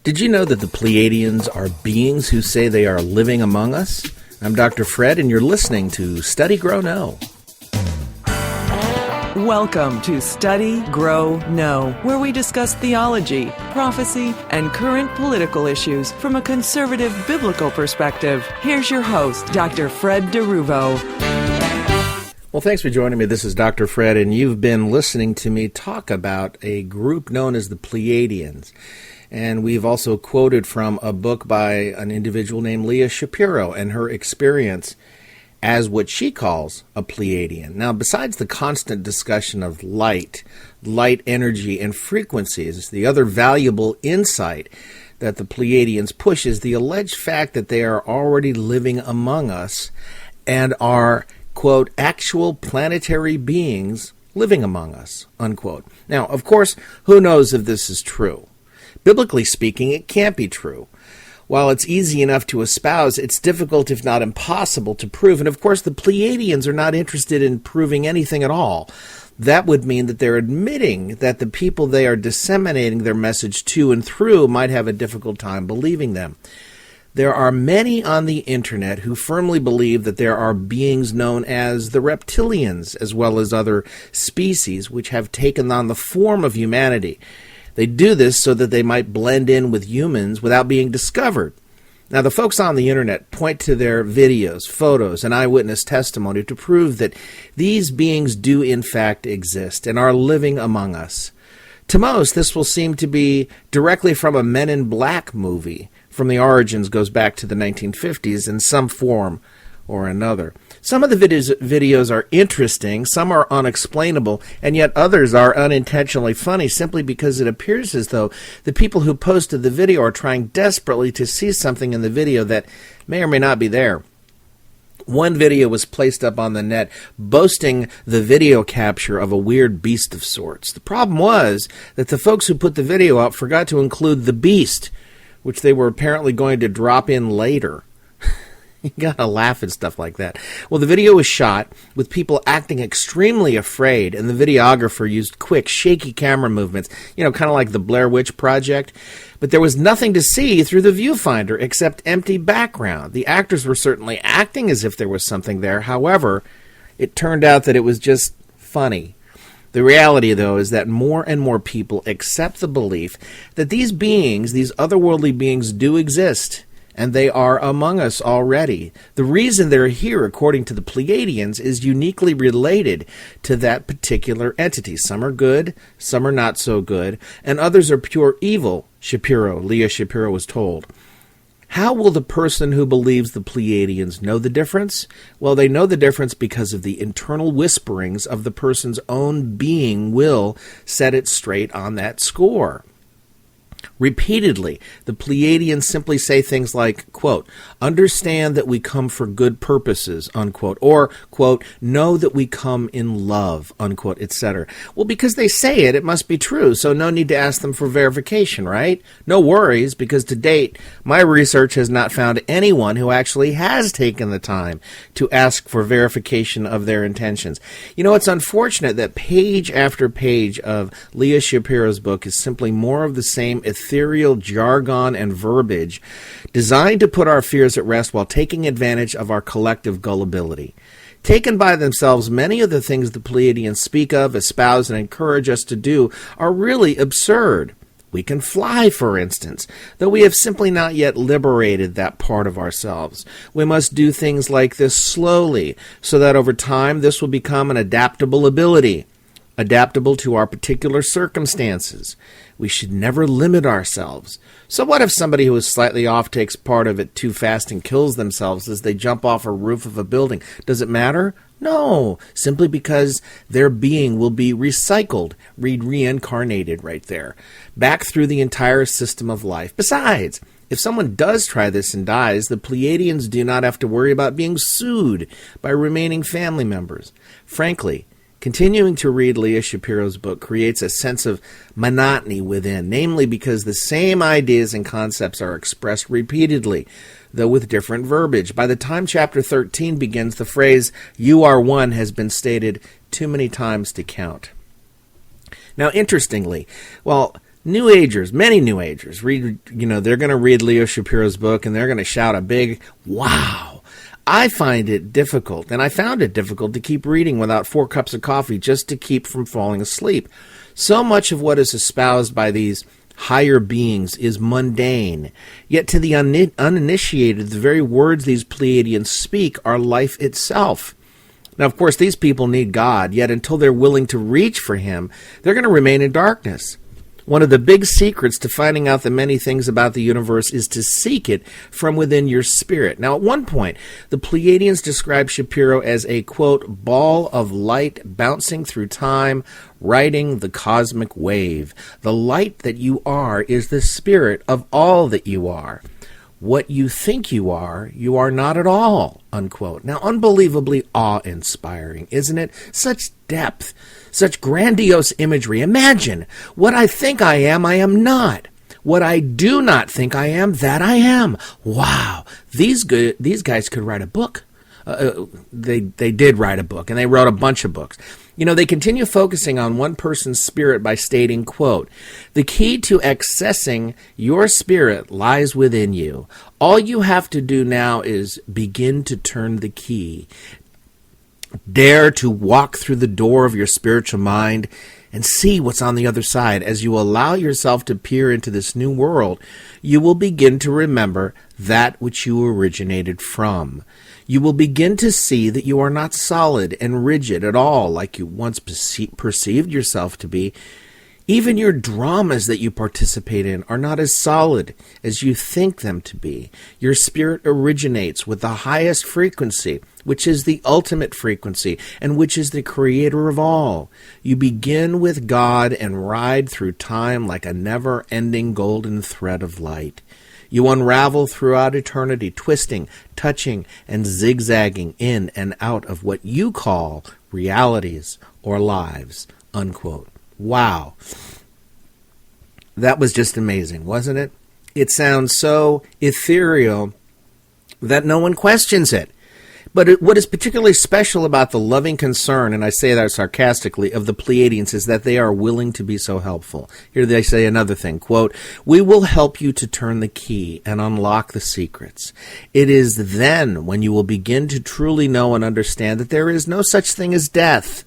Did you know that the Pleiadians are beings who say they are living among us? I'm Dr. Fred, and you're listening to Study, Grow, Know. Welcome to Study, Grow, Know, where we discuss theology, prophecy, and current political issues from a conservative biblical perspective. Here's your host, Dr. Fred DeRuvo. Well, thanks for joining me. This is Dr. Fred, and you've been listening to me talk about a group known as the Pleiadians. And we've also quoted from a book by an individual named Leah Shapiro and her experience as what she calls a Pleiadian. Now, besides the constant discussion of light energy, and frequencies, the other valuable insight that the Pleiadians push is the alleged fact that they are already living among us and are, quote, actual planetary beings living among us, unquote. Now, of course, who knows if this is true? Biblically speaking, it can't be true. While it's easy enough to espouse, it's difficult, if not impossible, to prove. And of course, the Pleiadians are not interested in proving anything at all. That would mean that they're admitting that the people they are disseminating their message to and through might have a difficult time believing them. There are many on the internet who firmly believe that there are beings known as the reptilians, as well as other species which have taken on the form of humanity. They do this so that they might blend in with humans without being discovered. Now, the folks on the internet point to their videos, photos, and eyewitness testimony to prove that these beings do in fact exist and are living among us. To most, this will seem to be directly from a Men in Black movie. From the origins goes back to the 1950s in some form or another. Some of the videos are interesting, some are unexplainable, and yet others are unintentionally funny simply because it appears as though the people who posted the video are trying desperately to see something in the video that may or may not be there. One video was placed up on the net boasting the video capture of a weird beast of sorts. The problem was that the folks who put the video up forgot to include the beast, which they were apparently going to drop in later. You gotta laugh at stuff like that. Well, the video was shot with people acting extremely afraid, and the videographer used quick, shaky camera movements, kind of like the Blair Witch Project. But there was nothing to see through the viewfinder except empty background. The actors were certainly acting as if there was something there. However, it turned out that it was just funny. The reality, though, is that more and more people accept the belief that these beings, these otherworldly beings, do exist. And they are among us already. The reason they're here, according to the Pleiadians, is uniquely related to that particular entity. Some are good, some are not so good, and others are pure evil, Leah Shapiro was told. How will the person who believes the Pleiadians know the difference? Well, they know the difference because of the internal whisperings of the person's own being will set it straight on that score. Repeatedly, the Pleiadians simply say things like, quote, understand that we come for good purposes, unquote, or, quote, know that we come in love, unquote, etc. Well, because they say it, it must be true, so no need to ask them for verification, right? No worries, because to date, my research has not found anyone who actually has taken the time to ask for verification of their intentions. It's unfortunate that page after page of Leah Shapiro's book is simply more of the same ethereal jargon and verbiage designed to put our fears at rest while taking advantage of our collective gullibility. Taken by themselves, many of the things the Pleiadians speak of, espouse, and encourage us to do are really absurd. We can fly, for instance, though we have simply not yet liberated that part of ourselves. We must do things like this slowly, so that over time this will become an adaptable ability, adaptable to our particular circumstances. We should never limit ourselves. So what if somebody who is slightly off takes part of it too fast and kills themselves as they jump off a roof of a building? Does it matter? No, simply because their being will be recycled, reincarnated right there, back through the entire system of life. Besides, if someone does try this and dies, the Pleiadians do not have to worry about being sued by remaining family members. Frankly, continuing to read Leah Shapiro's book creates a sense of monotony within, namely because the same ideas and concepts are expressed repeatedly, though with different verbiage. By the time chapter 13 begins, the phrase, "you are one," has been stated too many times to count. Now, interestingly, while New Agers, many New Agers, they're going to read Leo Shapiro's book and they're going to shout a big, wow. I find it difficult, and I found it difficult to keep reading without 4 cups of coffee just to keep from falling asleep. So much of what is espoused by these higher beings is mundane, yet to the uninitiated, the very words these Pleiadians speak are life itself. Now, of course, these people need God, yet until they're willing to reach for Him, they're going to remain in darkness. One of the big secrets to finding out the many things about the universe is to seek it from within your spirit. Now, at one point, the Pleiadians described Shapiro as a, quote, ball of light bouncing through time, riding the cosmic wave. The light that you are is the spirit of all that you are. What you think you are not at all, unquote. Now, unbelievably awe-inspiring, isn't it? Such depth, such grandiose imagery. Imagine, what I think I am not. What I do not think I am, that I am. Wow, these guys could write a book. They did write a book, and they wrote a bunch of books. They continue focusing on one person's spirit by stating, quote, the key to accessing your spirit lies within you. All you have to do now is begin to turn the key. Dare to walk through the door of your spiritual mind and see what's on the other side. As you allow yourself to peer into this new world, you will begin to remember that which you originated from. You will begin to see that you are not solid and rigid at all like you once perceived yourself to be. Even your dramas that you participate in are not as solid as you think them to be. Your spirit originates with the highest frequency, which is the ultimate frequency, and which is the creator of all. You begin with God and ride through time like a never-ending golden thread of light. You unravel throughout eternity, twisting, touching, and zigzagging in and out of what you call realities or lives, unquote. Wow. That was just amazing, wasn't it? It sounds so ethereal that no one questions it. But what is particularly special about the loving concern, and I say that sarcastically, of the Pleiadians is that they are willing to be so helpful. Here they say another thing, quote, we will help you to turn the key and unlock the secrets. It is then when you will begin to truly know and understand that there is no such thing as death.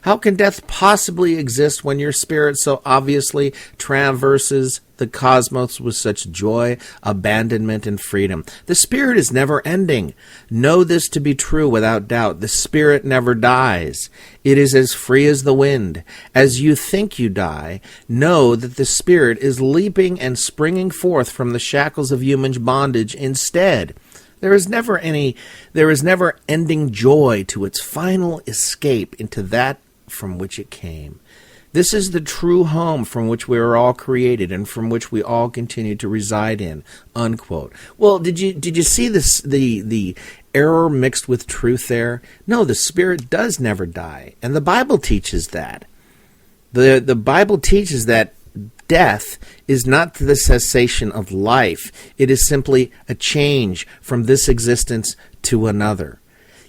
How can death possibly exist when your spirit so obviously traverses the cosmos with such joy, abandonment, and freedom? The spirit is never ending. Know this to be true without doubt. The spirit never dies. It is as free as the wind. As you think you die, know that the spirit is leaping and springing forth from the shackles of human bondage instead. There is never ending joy to its final escape into that from which it came. This is the true home from which we are all created and from which we all continue to reside in, unquote. Well, did you see this, the error mixed with truth there? No, the spirit does never die, and the Bible teaches that. The Bible teaches that death is not the cessation of life. It is simply a change from this existence to another.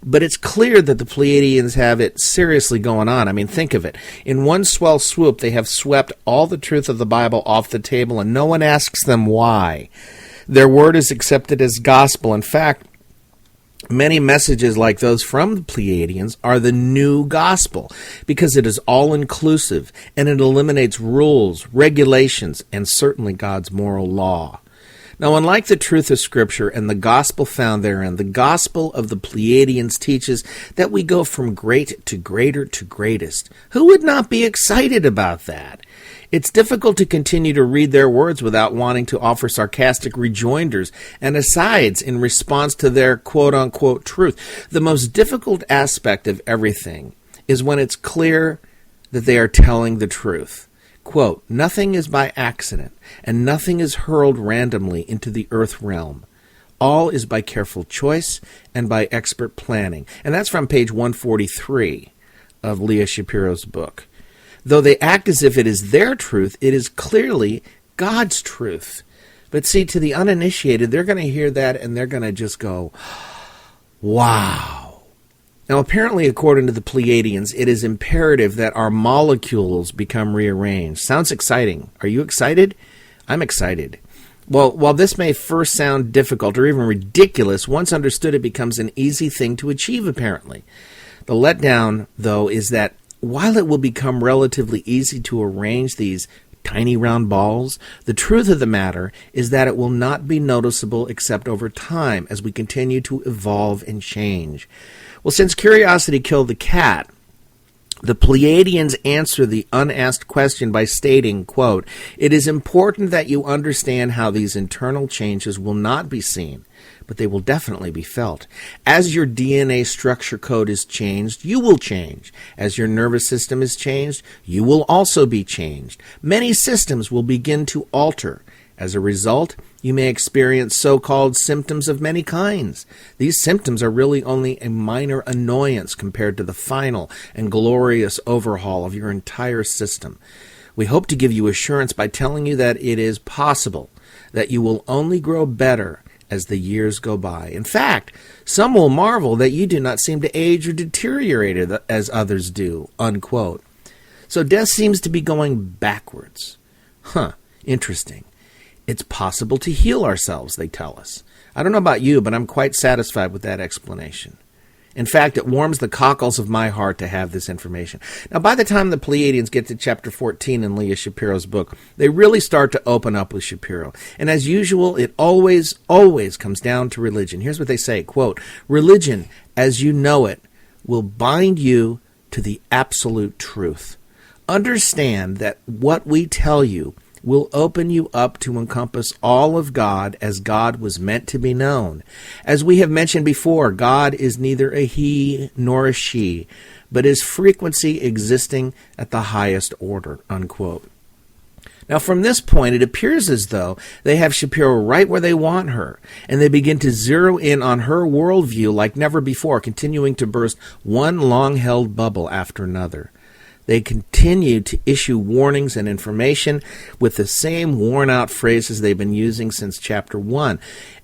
But it's clear that the Pleiadians have it seriously going on. I mean, think of it. In one swell swoop, they have swept all the truth of the Bible off the table, and no one asks them why. Their word is accepted as gospel. In fact, many messages like those from the Pleiadians are the new gospel because it is all-inclusive, and it eliminates rules, regulations, and certainly God's moral law. Now, unlike the truth of Scripture and the gospel found therein, the gospel of the Pleiadians teaches that we go from great to greater to greatest. Who would not be excited about that? It's difficult to continue to read their words without wanting to offer sarcastic rejoinders and asides in response to their quote-unquote truth. The most difficult aspect of everything is when it's clear that they are telling the truth. Quote, nothing is by accident, and nothing is hurled randomly into the earth realm. All is by careful choice and by expert planning. And that's from page 143 of Leo Shapiro's book. Though they act as if it is their truth, it is clearly God's truth. But see, to the uninitiated, they're going to hear that and they're going to just go, wow. Now, apparently, according to the Pleiadians, it is imperative that our molecules become rearranged. Sounds exciting. Are you excited? I'm excited. Well, while this may first sound difficult or even ridiculous, once understood, it becomes an easy thing to achieve, apparently. The letdown, though, is that while it will become relatively easy to arrange these tiny round balls, the truth of the matter is that it will not be noticeable except over time as we continue to evolve and change. Well, since curiosity killed the cat, the Pleiadians answer the unasked question by stating, quote, "It is important that you understand how these internal changes will not be seen, but they will definitely be felt. As your DNA structure code is changed, you will change. As your nervous system is changed, you will also be changed. Many systems will begin to alter. As a result, you may experience so-called symptoms of many kinds. These symptoms are really only a minor annoyance compared to the final and glorious overhaul of your entire system. We hope to give you assurance by telling you that it is possible that you will only grow better as the years go by. In fact, some will marvel that you do not seem to age or deteriorate as others do," unquote. So death seems to be going backwards. Interesting. It's possible to heal ourselves, they tell us. I don't know about you, but I'm quite satisfied with that explanation. In fact, it warms the cockles of my heart to have this information. Now, by the time the Pleiadians get to chapter 14 in Leah Shapiro's book, they really start to open up with Shapiro. And as usual, it always comes down to religion. Here's what they say, quote, "Religion, as you know it, will bind you to the absolute truth. Understand that what we tell you will open you up to encompass all of God as God was meant to be known. As we have mentioned before, God is neither a he nor a she, but is frequency existing at the highest order," unquote. Now, from this point, it appears as though they have Shapiro right where they want her, and they begin to zero in on her worldview like never before, continuing to burst one long-held bubble after another. They continue to issue warnings and information with the same worn-out phrases they've been using since chapter 1.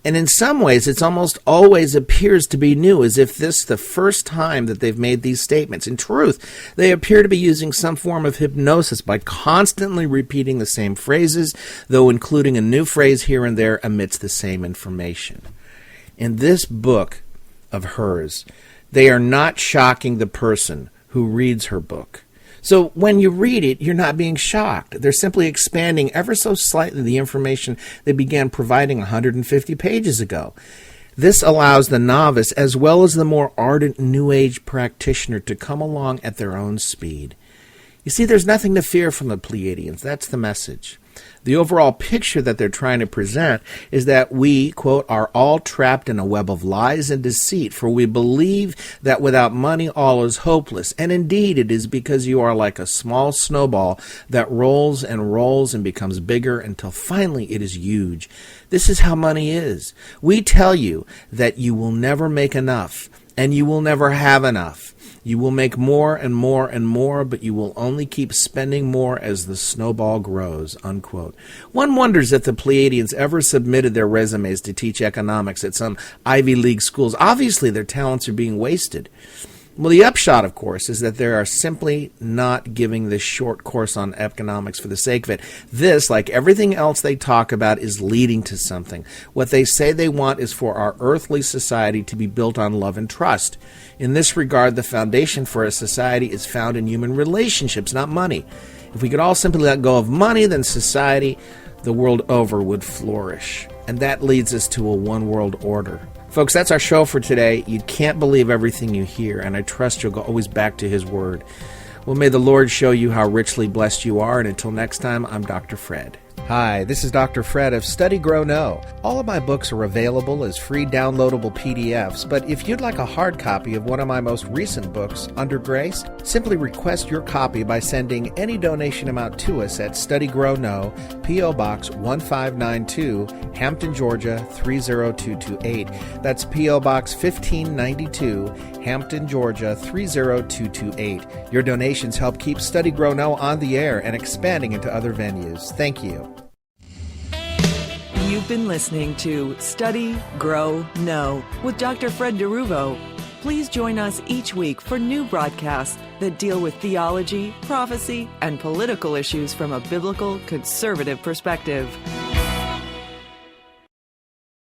And in some ways, it almost always appears to be new, as if this is the first time that they've made these statements. In truth, they appear to be using some form of hypnosis by constantly repeating the same phrases, though including a new phrase here and there amidst the same information. In this book of hers, they are not shocking the person who reads her book. So when you read it, you're not being shocked. They're simply expanding ever so slightly the information they began providing 150 pages ago. This allows the novice, as well as the more ardent New Age practitioner, to come along at their own speed. You see, there's nothing to fear from the Pleiadians. That's the message. The overall picture that they're trying to present is that we, quote, "are all trapped in a web of lies and deceit, for we believe that without money all is hopeless. And indeed it is because you are like a small snowball that rolls and becomes bigger until finally it is huge. This is how money is. We tell you that you will never make enough, and you will never have enough. You will make more and more and more, but you will only keep spending more as the snowball grows," unquote. One wonders if the Pleiadians ever submitted their resumes to teach economics at some Ivy League schools. Obviously, their talents are being wasted. Well, the upshot, of course, is that they are simply not giving this short course on economics for the sake of it. This, like everything else they talk about, is leading to something. What they say they want is for our earthly society to be built on love and trust. In this regard, the foundation for a society is found in human relationships, not money. If we could all simply let go of money, then society, the world over, would flourish. And that leads us to a one-world order. Folks, that's our show for today. You can't believe everything you hear, and I trust you'll go always back to His Word. Well, may the Lord show you how richly blessed you are, and until next time, I'm Dr. Fred. Hi, this is Dr. Fred of Study, Grow, Know. All of my books are available as free downloadable PDFs, but if you'd like a hard copy of one of my most recent books, Under Grace, simply request your copy by sending any donation amount to us at Study, Grow, Know, P.O. Box 1592, Hampton, Georgia 30228. That's P.O. Box 1592, Hampton, Georgia 30228. Your donations help keep Study, Grow, Know on the air and expanding into other venues. Thank you. You've been listening to Study, Grow, Know with Dr. Fred DeRuvo. Please join us each week for new broadcasts that deal with theology, prophecy, and political issues from a biblical conservative perspective.